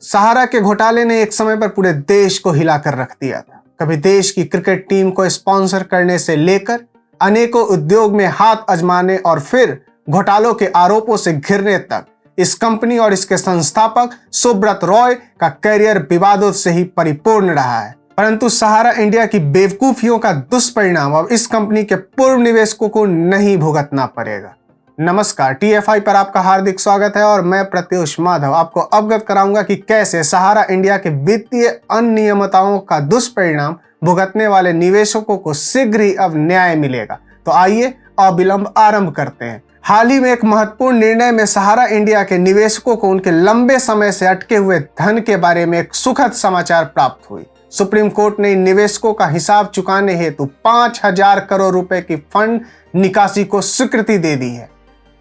सहारा के घोटाले ने एक समय पर पूरे देश को हिलाकर रख दिया था। कभी देश की क्रिकेट टीम को स्पॉन्सर करने से लेकर अनेकों उद्योग में हाथ आजमाने और फिर घोटालों के आरोपों से घिरने तक इस कंपनी और इसके संस्थापक सुब्रत रॉय का करियर विवादों से ही परिपूर्ण रहा है। परंतु सहारा इंडिया की बेवकूफियों का दुष्परिणाम अब इस कंपनी के पूर्व निवेशकों को नहीं भुगतना पड़ेगा। नमस्कार, टीएफआई पर आपका हार्दिक स्वागत है और मैं प्रत्युष माधव आपको अवगत कराऊंगा कि कैसे सहारा इंडिया के वित्तीय अनियमितताओं का दुष्परिणाम भुगतने वाले निवेशकों को शीघ्र ही अब न्याय मिलेगा। तो आइए अविलंब आरंभ करते हैं। हाल ही में एक महत्वपूर्ण निर्णय में सहारा इंडिया के निवेशकों को उनके लंबे समय से अटके हुए धन के बारे में एक सुखद समाचार प्राप्त हुई। सुप्रीम कोर्ट ने इन निवेशकों का हिसाब चुकाने हेतु 5,000 करोड़ रुपए की फंड निकासी को स्वीकृति दे दी है।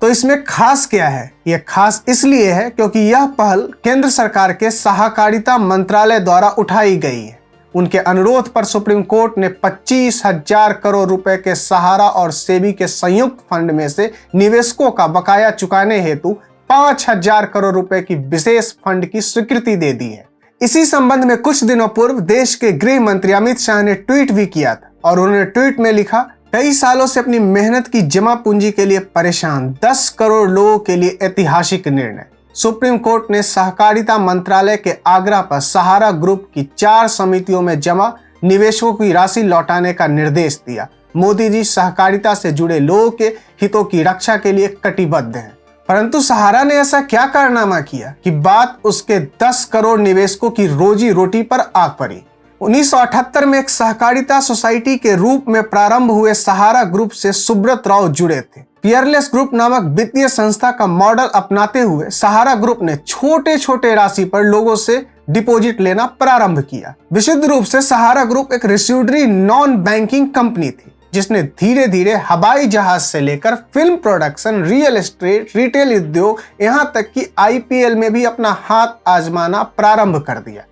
तो इसमें खास क्या है? यह खास इसलिए है क्योंकि यह पहल केंद्र सरकार के सहकारिता मंत्रालय द्वारा उठाई गई है। उनके अनुरोध पर सुप्रीम कोर्ट ने 25,000 करोड़ रुपए के सहारा और सेबी के संयुक्त फंड में से निवेशकों का बकाया चुकाने हेतु 5,000 करोड़ रुपए की विशेष फंड की स्वीकृति दे दी है। इसी संबंध में कुछ दिनों पूर्व देश के गृह मंत्री अमित शाह ने ट्वीट भी किया था और उन्होंने ट्वीट में लिखा, कई सालों से अपनी मेहनत की जमा पूंजी के लिए परेशान 10 करोड़ लोगों के लिए ऐतिहासिक निर्णय। सुप्रीम कोर्ट ने सहकारिता मंत्रालय के आग्रह पर सहारा ग्रुप की 4 समितियों में जमा निवेशकों की राशि लौटाने का निर्देश दिया। मोदी जी सहकारिता से जुड़े लोगों के हितों की रक्षा के लिए कटिबद्ध हैं। परंतु सहारा ने ऐसा क्या कारनामा किया कि बात उसके 10 करोड़ निवेशकों की रोजी रोटी पर आ पड़ी। 1978 में एक सहकारिता सोसाइटी के रूप में प्रारंभ हुए सहारा ग्रुप से सुब्रत रॉय जुड़े थे। पियरलेस ग्रुप नामक वित्तीय संस्था का मॉडल अपनाते हुए सहारा ग्रुप ने छोटे छोटे राशि पर लोगों से डिपॉजिट लेना प्रारंभ किया। विशुद्ध रूप से सहारा ग्रुप एक रेस्यूडरी नॉन बैंकिंग कंपनी थी जिसने धीरे धीरे हवाई जहाज से लेकर film production, real estate, retail उद्योग, यहां तक कि आईपीएल में भी अपना हाथ आजमाना प्रारंभ कर दिया।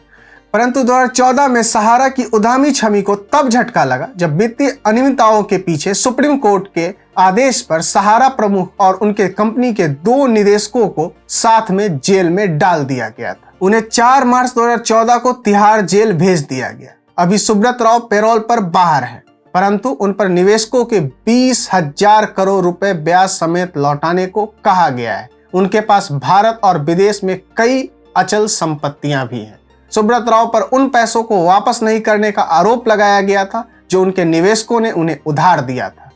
परंतु 2014 में सहारा की उद्यमी छवि को तब झटका लगा जब वित्तीय अनियमितताओं के पीछे सुप्रीम कोर्ट के आदेश पर सहारा प्रमुख और उनके कंपनी के 2 निदेशकों को साथ में जेल में डाल दिया गया था। उन्हें 4 मार्च 2014 को तिहाड़ जेल भेज दिया गया। अभी सुब्रत रॉय पैरोल पर बाहर है, परंतु उन पर निवेशकों के 20,000 करोड़ रुपए ब्याज समेत लौटाने को कहा गया है। उनके पास भारत और विदेश में कई अचल संपत्तियां भी हैं। सुब्रत रॉय पर उन पैसों को वापस नहीं करने का आरोप लगाया गया था जो उनके निवेशकों ने उन्हें उधार दिया था।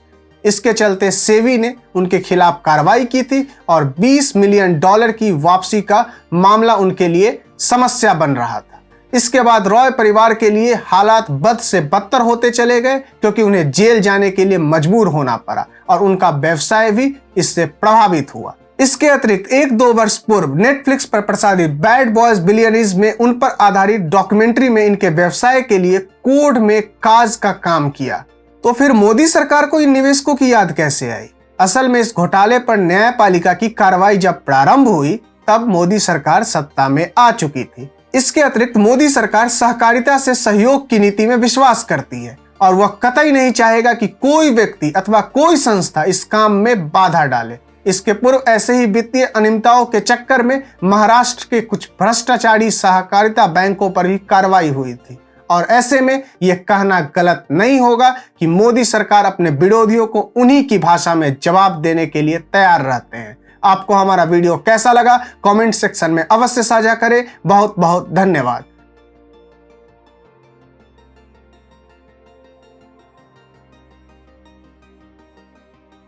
इसके चलते सेबी ने उनके खिलाफ कार्रवाई की थी और $20 मिलियन की वापसी का मामला उनके लिए समस्या बन रहा था। इसके बाद रॉय परिवार के लिए हालात बद से बदतर होते चले गए क्योंकि उन्हें जेल जाने के लिए मजबूर होना पड़ा और उनका व्यवसाय भी इससे प्रभावित हुआ। इसके अतिरिक्त 1-2 वर्ष पूर्व नेटफ्लिक्स पर प्रसारित बैड बॉयज बिलियनीज में उन पर आधारित डॉक्यूमेंट्री में इनके व्यवसाय के लिए कोड में काज का काम किया। तो फिर मोदी सरकार को इन निवेशकों की याद कैसे आई? असल में इस घोटाले पर न्यायपालिका की कार्रवाई जब प्रारंभ हुई तब मोदी सरकार सत्ता में आ चुकी थी। इसके अतिरिक्त मोदी सरकार सहकारिता से सहयोग की नीति में विश्वास करती है और वह कतई नहीं चाहेगा कि कोई व्यक्ति अथवा कोई संस्था इस काम में बाधा डाले। इसके पूर्व ऐसे ही वित्तीय अनियमितताओं के चक्कर में महाराष्ट्र के कुछ भ्रष्टाचारी सहकारिता बैंकों पर भी कार्रवाई हुई थी और ऐसे में यह कहना गलत नहीं होगा कि मोदी सरकार अपने विरोधियों को उन्हीं की भाषा में जवाब देने के लिए तैयार रहते हैं। आपको हमारा वीडियो कैसा लगा कमेंट सेक्शन में अवश्य साझा करें। बहुत बहुत धन्यवाद।